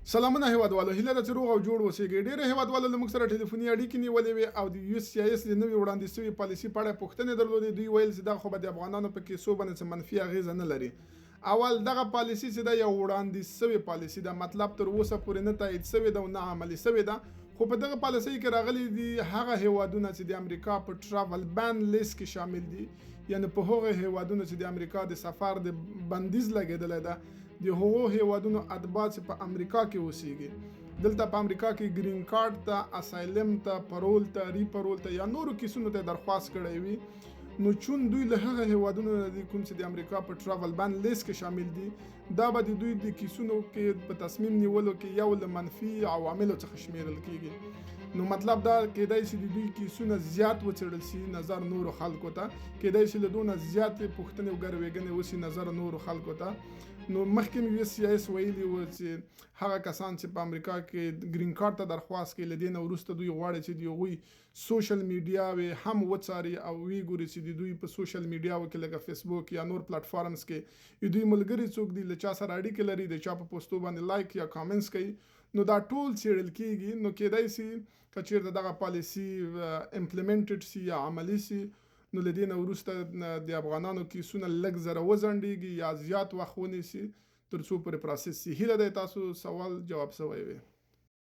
سلامونه هیوادوالو، هیله ده چې روغ او جوړ اوسئ. ډېرو هیوادوالو له موږ سره ټلیفوني اړیکې نیولې وې او د USCIS د نوې وړاندې شوې پالیسي په اړه پوښتنې درلودې. دوی ویل چې دا خو به د افغانانو په کیسو باندې څه منفي اغیزه نه لري. اول دغه پالیسي چې دا یو وړاندې شوې پالیسي ده، مطلب تر اوسه پورې نه تایید شوې ده او نه عملي شوې ده. خو په دغه پالیسۍ کې راغلي دي هغه هیوادونه چې د امریکا په ټراول بان لیست کې شامل دي، یعنی په هغه هیوادونو چې د امریکا د سفر د بندیز لګېدلی ده، د هغو هیوادونو اتباع چې په امریکا کې اوسیږي، دلته په امریکا کې گرین کارت ته، اسایلم ته، پرول ته، ریپرول ته یا نورو کیسونو ته درخواست کړی وي، نو چون دوی له هغه هیوادونو نه دي کوم چې د امریکا په ټراول بان لیست کې شامل دي، دا به د دوی د کیسونو کې په تصمیم نیولو کې یو له منفي عواملو څخه شمیرل کیږي. نو مطلب دا کېدای شي د دوی کیسونه زیات وڅېړل شي نظر نورو خلکو ته، کېدای شي له دونه زیاتې پوښتنې او ګروېږنې وشي نظر نورو خلکو ته. نو مخکې USCIS ویلي و چې هغه کسان چې په امریکا کې گرین کارت ته درخواست کوي، له دې نه وروسته دوی غواړي چې د هغوی سوشل میډیاوې هم وڅاري او ویې ګوري چې د دوی په سوشل میډیاو کې لکه فیسبوک یا نور پلیټفارمز کې دوی ملګري څوک دي، له چا سره اړیکې لري، د چا په پوسټو باندې لایک یا کامنټس کوي. نو دا ټول څېړل کېږي. نو کېدای شي که چېرته دغه پالیسي امپلیمنټډ سي یا عملي سي، نو له دې نه وروسته د افغانانو کیسونه لږ زره وځنډېږي یا زیات وخت ونیسي تر څو پورې پروسس سي. هیله ده تاسو سوال جواب شوی وي.